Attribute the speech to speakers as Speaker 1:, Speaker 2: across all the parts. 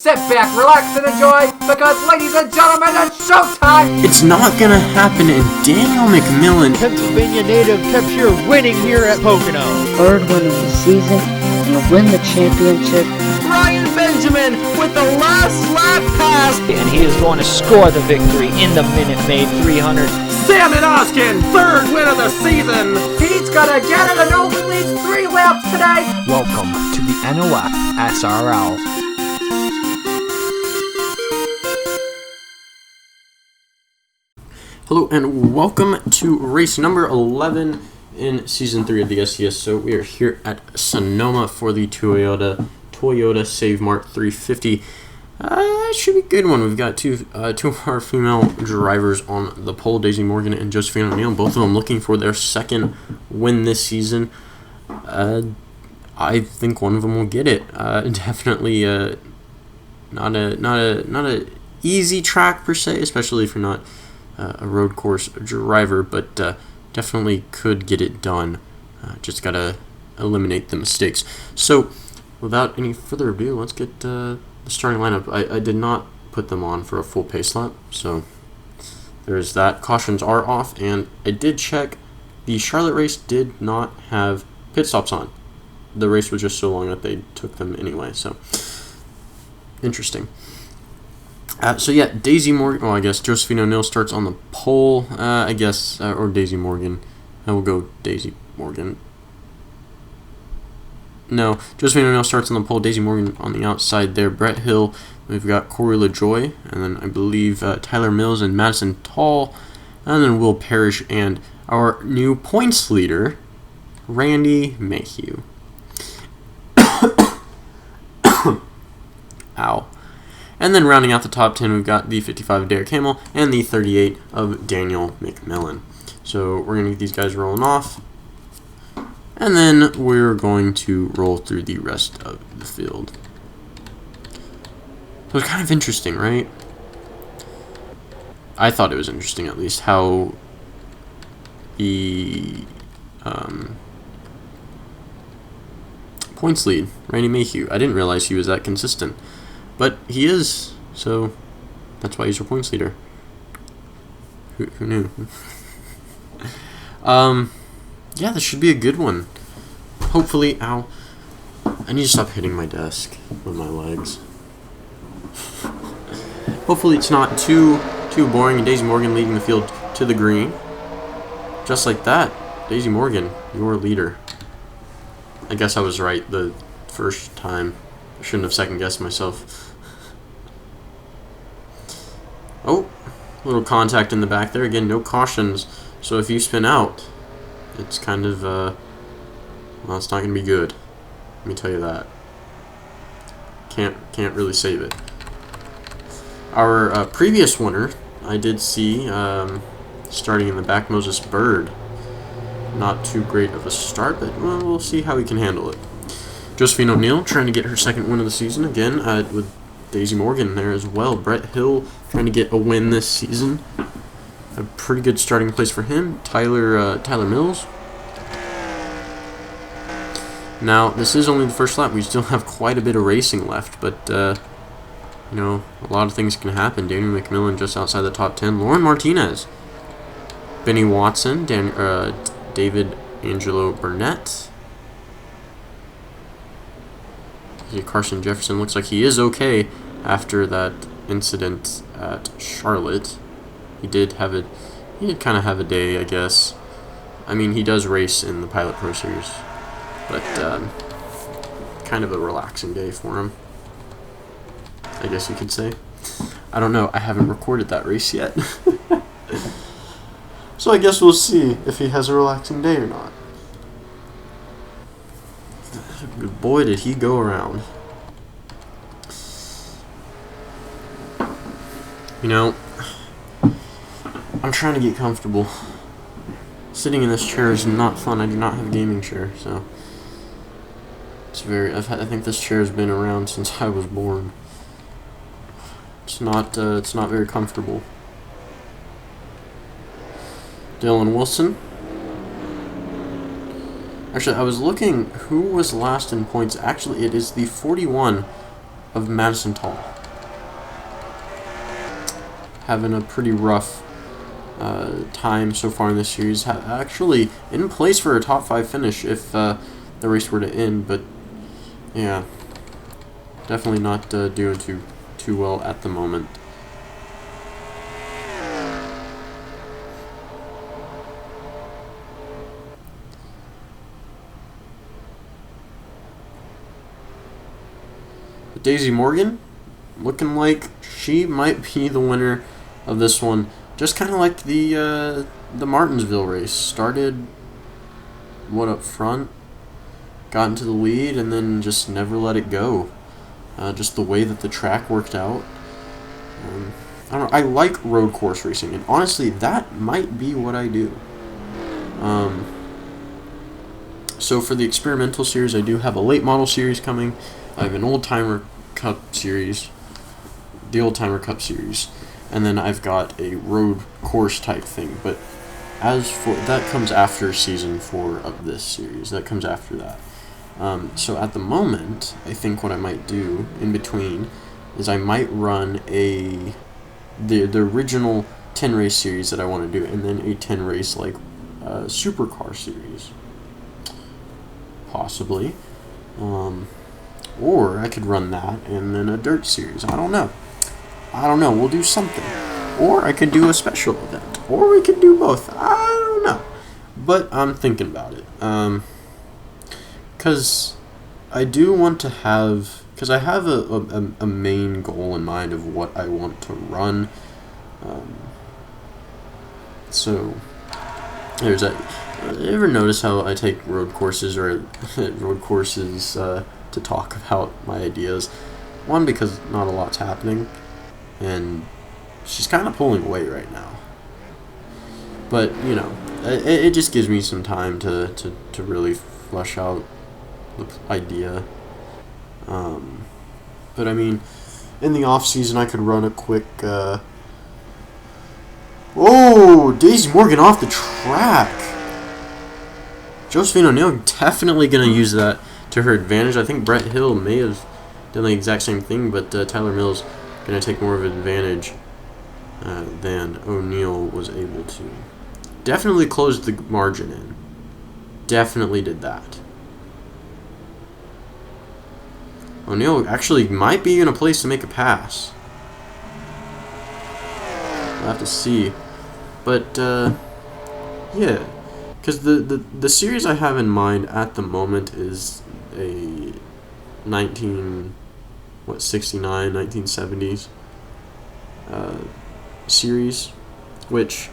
Speaker 1: sit back, relax, and enjoy, because, ladies and gentlemen, it's showtime!
Speaker 2: It's not gonna happen, and Daniel McMillan,
Speaker 3: Pennsylvania native, kept here winning here at Pocono.
Speaker 4: Third win of the season, and win the championship.
Speaker 5: Ryan Benjamin with the last lap pass.
Speaker 3: And he is going to score the victory in the Minute Maid 300.
Speaker 5: Salmon Oskin, third win of the season.
Speaker 1: He's gonna get it and only leads 3 laps today!
Speaker 6: Welcome to the NOFSRL.
Speaker 2: hello and welcome to race number 11 in Season 3 of the SCSO. We are here at Sonoma for the Toyota Save Mart 350. It should be a good one. We've got two of our female drivers on the pole, Daisy Morgan and Josephine O'Neill, both of them looking for their second win this season. I think one of them will get it. Definitely not a easy track per se, especially if you're not a road course driver, but definitely could get it done. Just gotta eliminate the mistakes. So, without any further ado, let's get the starting lineup. I did not put them on for a full pace lap, so there's that. Cautions are off, and I did check. The Charlotte race did not have pit stops on. The race was just so long that they took them anyway, so interesting. So yeah, Daisy Morgan, I guess Josephine O'Neill starts on the pole, I guess, or Daisy Morgan. I will go Daisy Morgan. No, Josephine O'Neill starts on the pole, Daisy Morgan on the outside there. Brett Hill, we've got Corey LaJoy, and then I believe Tyler Mills and Madison Tall, and then Will Parrish and our new points leader, Randy Mayhew. Ow. And then rounding out the top 10, we've got the 55 of Derek Hamill and the 38 of Daniel McMillan. So we're going to get these guys rolling off. And then we're going to roll through the rest of the field. So it's kind of interesting, right? I thought it was interesting, at least, how the points lead, Randy Mayhew. I didn't realize he was that consistent. But he is, so that's why he's your points leader. Who knew? Yeah, this should be a good one. Hopefully, ow. I need to stop hitting my desk with my legs. Hopefully it's not too boring and Daisy Morgan leading the field to the green. Just like that, Daisy Morgan, your leader. I guess I was right the first time. I shouldn't have second-guessed myself. Oh, little contact in the back there. Again, no cautions. So if you spin out, it's kind of, well, it's not going to be good. Let me tell you that. Can't really save it. Our previous winner, I did see, starting in the back, Moses Bird. Not too great of a start, but well, we'll see how he can handle it. Josephine O'Neill trying to get her second win of the season again, with Daisy Morgan there as well. Brett Hill trying to get a win this season. A pretty good starting place for him. Tyler Mills. Now, this is only the first lap. We still have quite a bit of racing left, but, you know, a lot of things can happen. Daniel McMillan just outside the top 10. Lauren Martinez. Benny Watson. David Angelo Burnett. Carson Jefferson looks like he is okay after that incident at Charlotte. He did kind of have a day, I guess. I mean, he does race in the Pilot Pro Series, but kind of a relaxing day for him, I guess you could say. I don't know. I haven't recorded that race yet. So I guess we'll see if he has a relaxing day or not. Boy, did he go around. You know, I'm trying to get comfortable. Sitting in this chair is not fun. I do not have a gaming chair, so it's I think this chair has been around since I was born. It's not very comfortable. Dylan Wilson. Actually, I was looking who was last in points. Actually, it is the 41 of Madison Tall. having a pretty rough time so far in this series. Actually in place for a top 5 finish if the race were to end, but yeah, definitely not doing too well at the moment. Daisy Morgan, looking like she might be the winner of this one. Just kind of like the Martinsville race. Started up front, got into the lead, and then just never let it go. Just the way that the track worked out. I don't know. I like road course racing, and honestly, that might be what I do. So for the experimental series, I do have a late model series coming. I have an old timer cup series, the old timer cup series, and then I've got a road course type thing. But as for that, comes after season 4 of this series. That comes after that. So at the moment, I think what I might do in between is I might run the original 10 race series that I want to do, and then a 10 race like supercar series, possibly. Or I could run that and then a dirt series. I don't know. We'll do something. Or I could do a special event. Or we could do both. I don't know. But I'm thinking about it. Because I do want to have... Because I have a main goal in mind of what I want to run. So there's that. You ever notice how I take road courses to talk about my ideas? One, because not a lot's happening, and she's kind of pulling away right now. But you know, it just gives me some time to really flesh out the idea. But I mean, in the off season, I could run a quick. Oh, Daisy Morgan off the track. Josephine O'Neill definitely gonna use that to her advantage. I think Brett Hill may have done the exact same thing, but Tyler Mills going to take more of an advantage than O'Neill was able to. Definitely closed the margin in. Definitely did that. O'Neill actually might be in a place to make a pass. We'll have to see. But, yeah. Because the series I have in mind at the moment is a 1970s series, which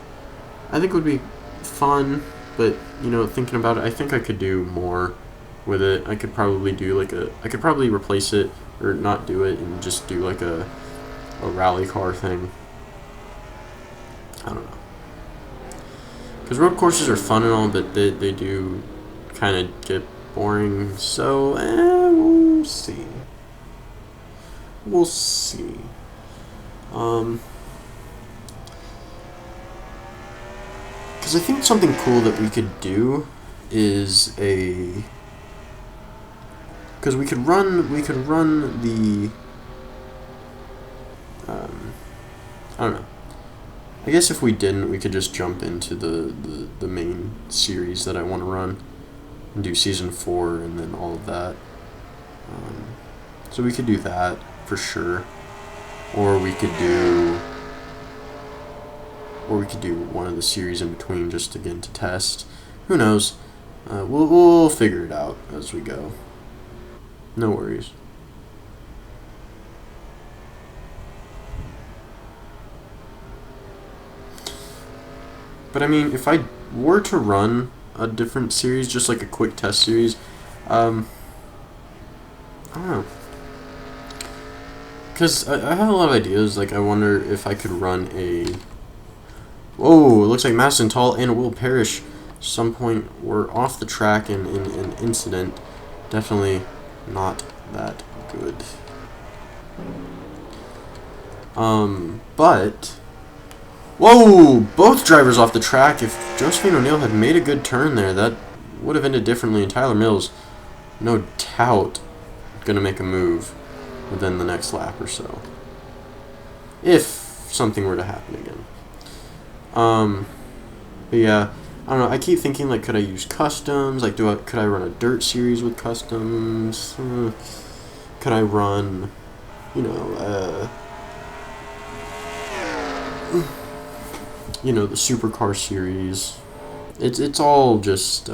Speaker 2: I think would be fun, but you know, thinking about it, I think I could do more with it. I could probably do I could probably replace it or not do it and just do like a rally car thing. I don't know. Because road courses are fun and all, but they do kind of get boring, so we'll see. We'll see. Because I think something cool that we could do is because we could run the I don't know. I guess if we didn't, we could just jump into the main series that I want to run and do season 4 and then all of that. So we could do that for sure, or we could do one of the series in between just again to test. Who knows? We'll figure it out as we go. No worries. But I mean, if I were to run a different series, just like a quick test series, I don't know. Because I have a lot of ideas. Like, I wonder if I could run a... Whoa, it looks like Madison Tall and Will Parrish some point were off the track in an incident. Definitely not that good. But... Whoa! Both drivers off the track. If Josephine O'Neill had made a good turn there, that would have ended differently. And Tyler Mills, no doubt, going to make a move within the next lap or so. If something were to happen again. But yeah, I don't know. I keep thinking, like, could I use customs? Like, could I run a dirt series with customs? Could I run, you know, the supercar series? It's all just,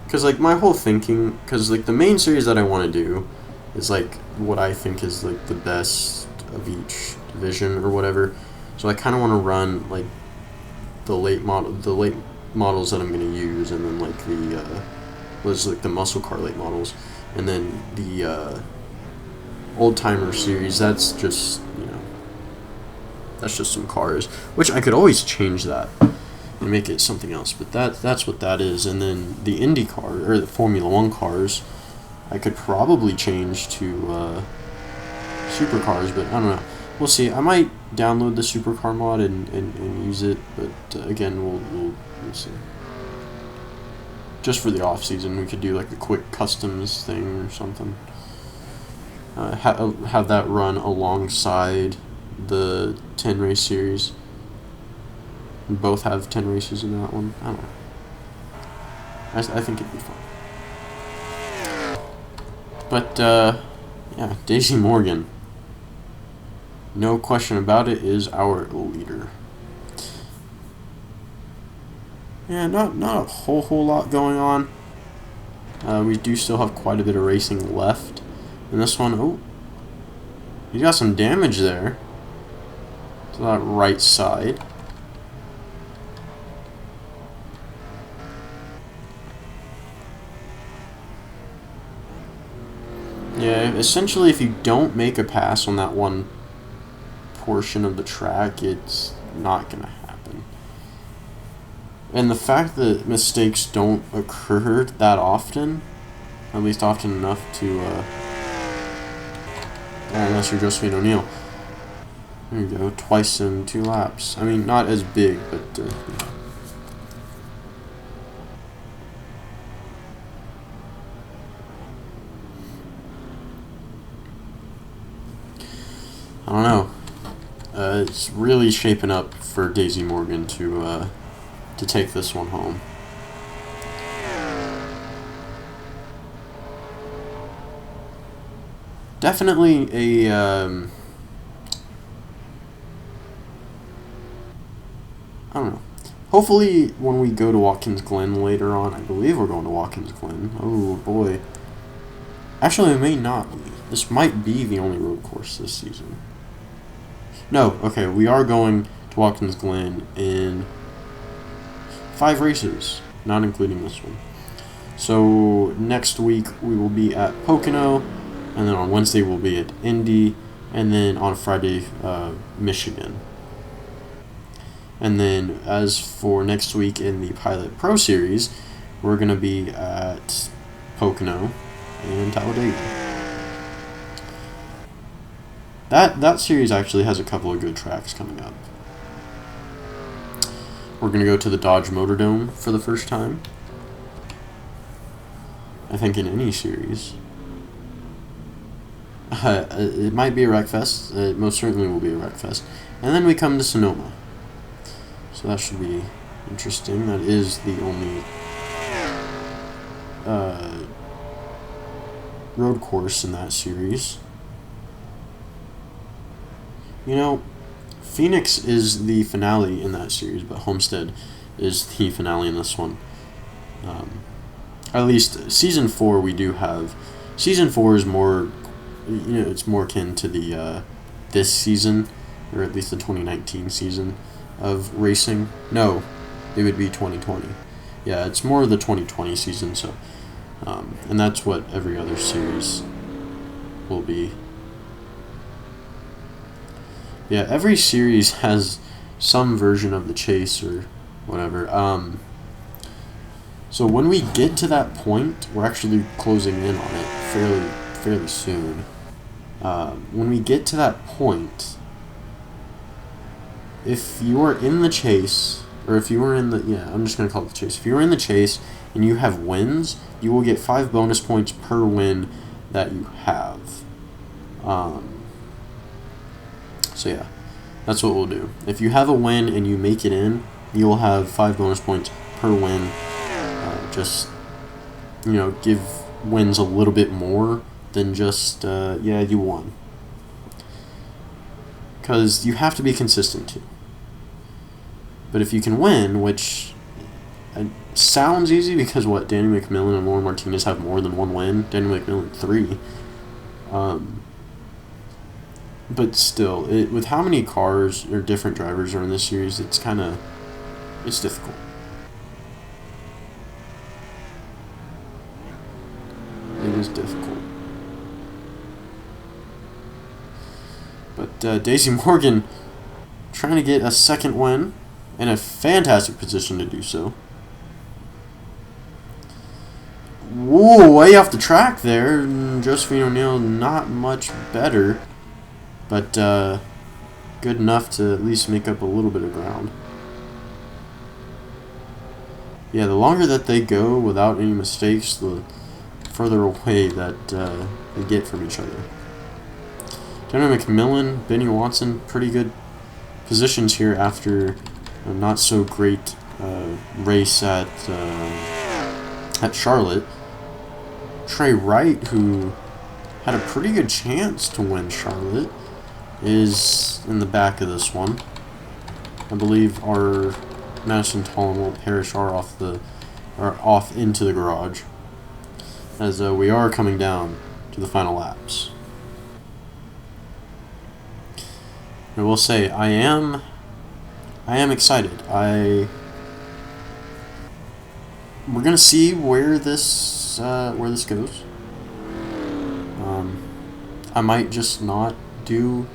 Speaker 2: because, like, my whole thinking, because, like, the main series that I want to do is, like, what I think is, like, the best of each division or whatever. So I kind of want to run, like, the late models that I'm going to use, and then, like, the muscle car late models, and then the old timer series. That's just, that's just some cars, which I could always change that and make it something else, but that's what that is. And then the IndyCar or the Formula 1 cars, I could probably change to supercars, but I don't know. We'll see. I might download the supercar mod and use it, but again, we'll see. Just for the off season, we could do like a quick customs thing or something. Have that run alongside the 10 race series. We both have 10 races in that one. I don't know. I think it'd be fun. But yeah, Daisy Morgan, no question about it, is our leader. Yeah, not a whole lot going on. We do still have quite a bit of racing left. And this one, oh, he got some damage there to that right side. Yeah, essentially, if you don't make a pass on that one portion of the track, it's not going to happen. And the fact that mistakes don't occur that often, at least often enough to, unless you're Josephine O'Neill. There you go, twice in 2 laps. I mean, not as big, but, I don't know. It's really shaping up for Daisy Morgan to take this one home. Definitely a I don't know. Hopefully, when we go to Watkins Glen later on, I believe we're going to Watkins Glen. Oh boy. Actually, it may not be. This might be the only road course this season. No, okay, we are going to Watkins Glen in 5 races, not including this one. So next week we will be at Pocono, and then on Wednesday we'll be at Indy, and then on Friday, Michigan. And then as for next week in the Pilot Pro Series, we're going to be at Pocono and Talladega. That series actually has a couple of good tracks coming up. We're going to go to the Dodge Motor Dome for the first time, I think, in any series. It might be a Wreckfest. It most certainly will be a Wreckfest. And then we come to Sonoma. So that should be interesting. That is the only road course in that series. You know, Phoenix is the finale in that series, but Homestead is the finale in this one. At least Season 4 we do have. Season 4 is more, it's more akin to the this season, or at least the 2019 season of racing. No, it would be 2020. Yeah, it's more of the 2020 season, so, and that's what every other series will be. Yeah, every series has some version of the chase or whatever. So when we get to that point, we're actually closing in on it fairly soon. When we get to that point, if you are in the chase or if you were in the, yeah, I'm just going to call it the chase. If you were in the chase and you have wins, you will get 5 bonus points per win that you have. So yeah, that's what we'll do. If you have a win and you make it in, you will have 5 bonus points per win. Just, you know, give wins a little bit more than just, yeah, you won. Because you have to be consistent too. But if you can win, which sounds easy because what, Danny McMillan and Lauren Martinez have more than 1 win. Danny McMillan 3. But still, with how many cars or different drivers are in this series, it's difficult. It is difficult. But Daisy Morgan trying to get a second win in a fantastic position to do so. Whoa, way off the track there. Josephine O'Neill not much better, but good enough to at least make up a little bit of ground. Yeah, the longer that they go without any mistakes, the further away that they get from each other. Jenna McMillan, Benny Watson, pretty good positions here after a not so great race at Charlotte. Trey Wright, who had a pretty good chance to win Charlotte, is in the back of this one. I believe our Madison Tolan will perish are off into the garage, as we are coming down to the final laps. I will say I am excited. We're gonna see where this goes. I might just not do.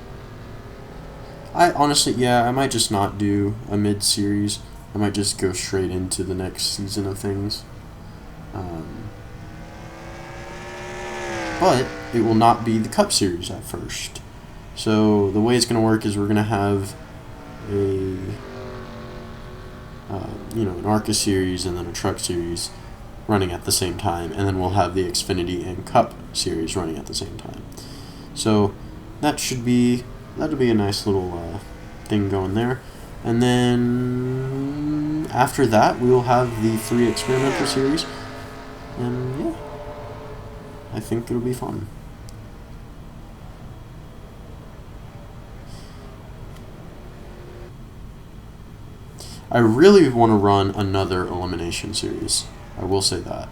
Speaker 2: I might just not do a mid-series. I might just go straight into the next season of things. But it will not be the Cup Series at first. So the way it's going to work is we're going to have an ARCA series and then a Truck Series running at the same time, and then we'll have the Xfinity and Cup Series running at the same time. So that'll be a nice little thing going there. And then after that, we will have the 3 experimental series, and yeah, I think it'll be fun. I really want to run another elimination series. I will say that.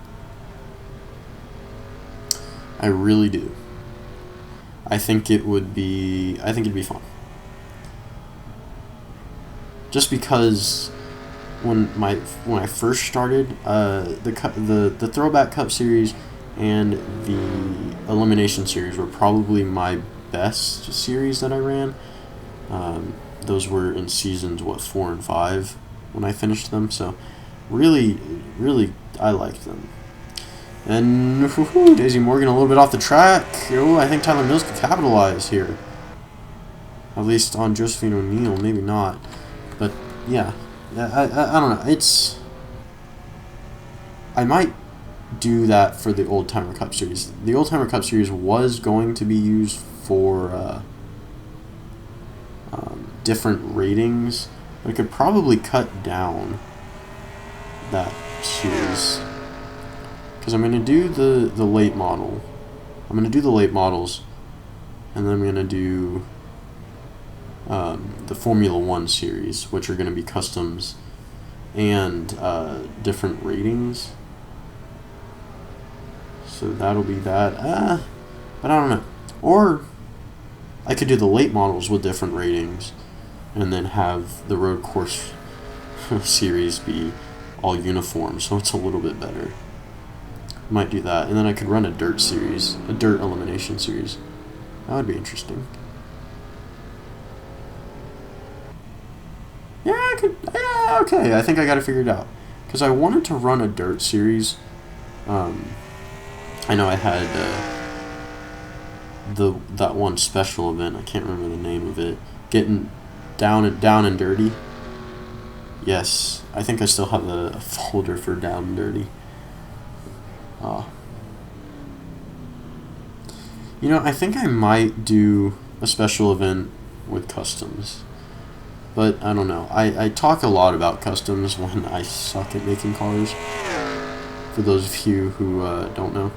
Speaker 2: I really do. I think it'd be fun. Just because when I first started the Throwback Cup Series and the Elimination Series were probably my best series that I ran. Those were in seasons 4 and 5 when I finished them, so really I liked them. And Daisy Morgan a little bit off the track. Oh, I think Tyler Mills could capitalize here. At least on Josephine O'Neill, maybe not. But yeah, I don't know. I might do that for the Old Timer Cup Series. The Old Timer Cup Series was going to be used for different ratings. I could probably cut down that series because I'm going to do the late model. I'm going to do the late models, and then I'm going to do the Formula 1 series, which are going to be customs and different ratings. So that'll be that. But I don't know. Or I could do the late models with different ratings, and then have the road course series be all uniform, so it's a little bit better. Might do that, and then I could run a dirt series, a dirt elimination series. That would be interesting. Yeah, I could. Yeah, okay. I think I got it figured out. Because I wanted to run a dirt series. I know I had that one special event. I can't remember the name of it. Getting down and dirty. Yes, I think I still have a folder for Down and Dirty. You know, I think I might do a special event with customs. But I don't know. I talk a lot about customs when I suck at making cars. For those of you who don't know.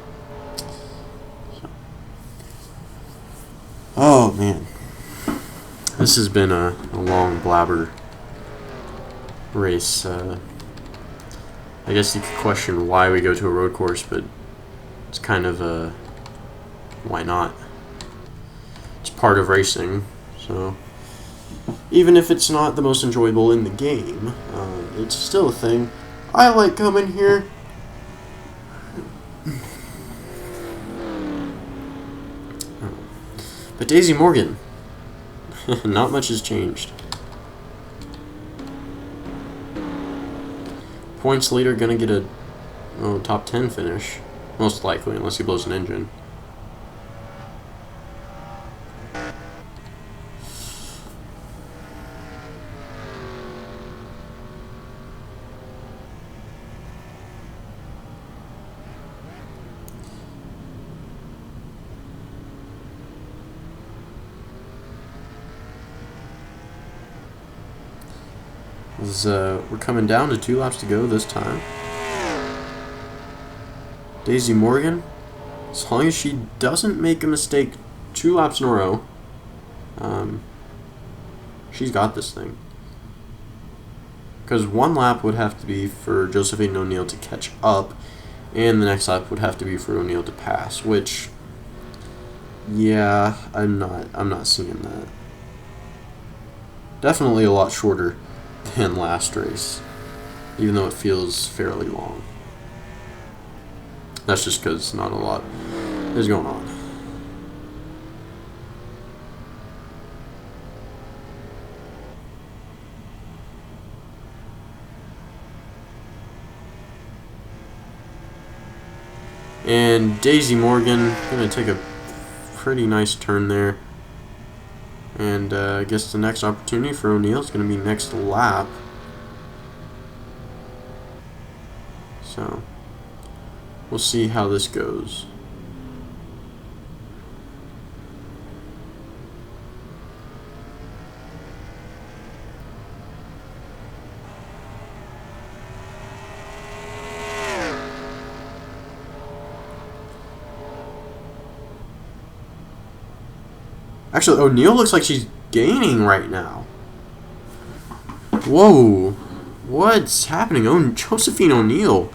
Speaker 2: So. Oh, man. This has been a long blabber race. I guess you could question why we go to a road course, but it's kind of a... why not? It's part of racing, so... even if it's not the most enjoyable in the game, it's still a thing. I like coming here. But Daisy Morgan, not much has changed. Points leader gonna get a top 10 finish, most likely, unless he blows an engine. We're coming down to 2 laps to go this time. Daisy Morgan, as long as she doesn't make a mistake 2 laps in a row, she's got this thing. Because 1 lap would have to be for Josephine O'Neill to catch up, and the next lap would have to be for O'Neill to pass, which, yeah, I'm not seeing that. Definitely a lot shorter than last race, even though it feels fairly long. That's just because not a lot is going on. And Daisy Morgan gonna take a pretty nice turn there. And I guess the next opportunity for O'Neill is going to be next lap. So, we'll see how this goes. Actually, O'Neill looks like she's gaining right now. Whoa. What's happening? Josephine O'Neill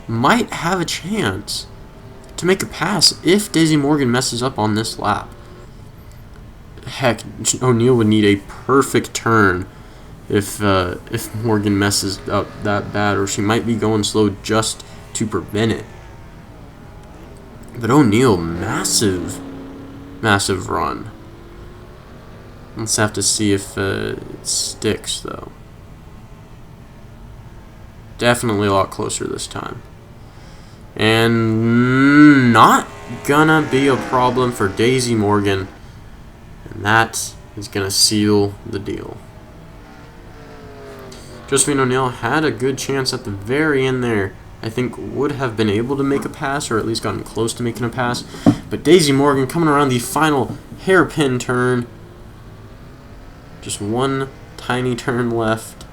Speaker 2: might have a chance to make a pass if Daisy Morgan messes up on this lap. Heck, O'Neill would need a perfect turn if Morgan messes up that bad, or she might be going slow just to prevent it. But O'Neill, massive run. Let's have to see if it sticks, though. Definitely a lot closer this time. And not gonna be a problem for Daisy Morgan. And that is gonna seal the deal. Josephine O'Neill had a good chance at the very end there. I think would have been able to make a pass, or at least gotten close to making a pass. But Daisy Morgan coming around the final hairpin turn. Just one tiny turn left.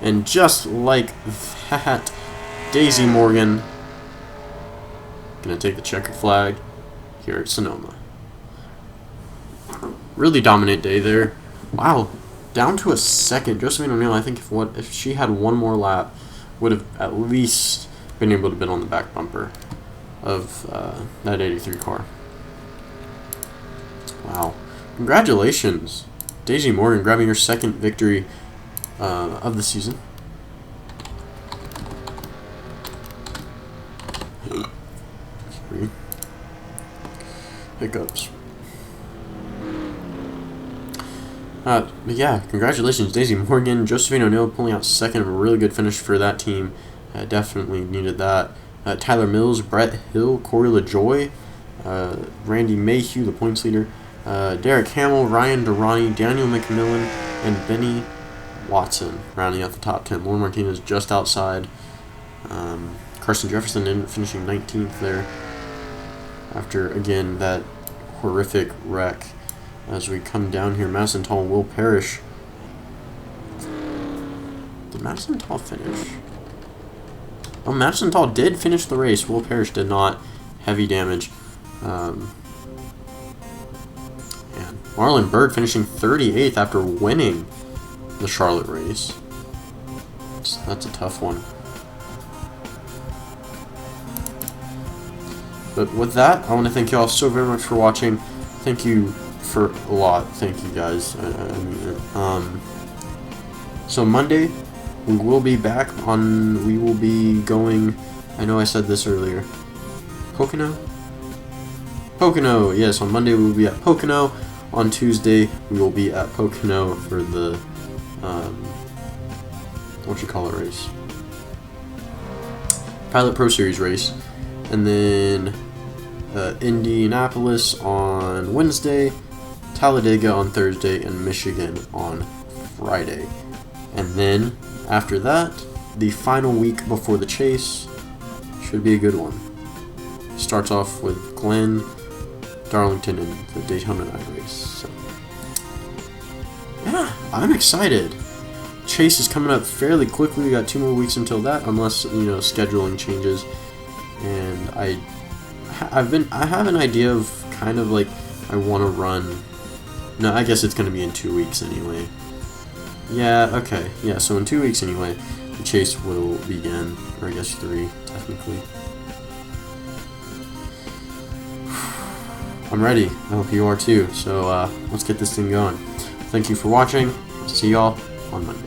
Speaker 2: And just like that, Daisy Morgan gonna take the checkered flag here at Sonoma. Really dominant day there. Wow, down to a second. Josephine O'Neill, I think if she had one more lap, would have at least been able to be on the back bumper of that 83 car. Wow, congratulations, Daisy Morgan, grabbing your second victory of the season. Sorry. Hiccups. But yeah, congratulations, Daisy Morgan. Josephine O'Neill pulling out second. A really good finish for that team. Definitely needed that. Tyler Mills, Brett Hill, Corey LaJoy, Randy Mayhew, the points leader, Derek Hamill, Ryan Durrani, Daniel McMillan, and Benny Watson rounding out the top 10. Lauren Martinez just outside. Carson Jefferson finishing 19th there after, again, that horrific wreck. As we come down here, Madison Tall and Will Parrish. Did Madison Tall finish? Oh, Madison Tall did finish the race. Will Parrish did not. Heavy damage. And Marlon Berg finishing 38th after winning the Charlotte race. So that's a tough one. But with that, I want to thank you all so very much for watching. Thank you for a lot. Thank you guys. I mean it. So Monday, we will be back on. We will be going. I know I said this earlier. Pocono. Pocono. Yes, on Monday we will be at Pocono. On Tuesday we will be at Pocono for the race. Pilot Pro Series race, and then Indianapolis on Wednesday, Talladega on Thursday, and Michigan on Friday. And then after that, the final week before the chase should be a good one. Starts off with Glen, Darlington, and the Daytona night race. So, yeah, I'm excited. Chase is coming up fairly quickly. We got 2 more weeks until that, unless scheduling changes. And I have an idea of kind of like I want to run. No, I guess it's going to be in 2 weeks anyway. Yeah, okay. Yeah, so in 2 weeks anyway, the chase will begin, or I guess 3 technically. I'm ready. I hope you are too. So let's get this thing going. Thank you for watching. See y'all on Monday.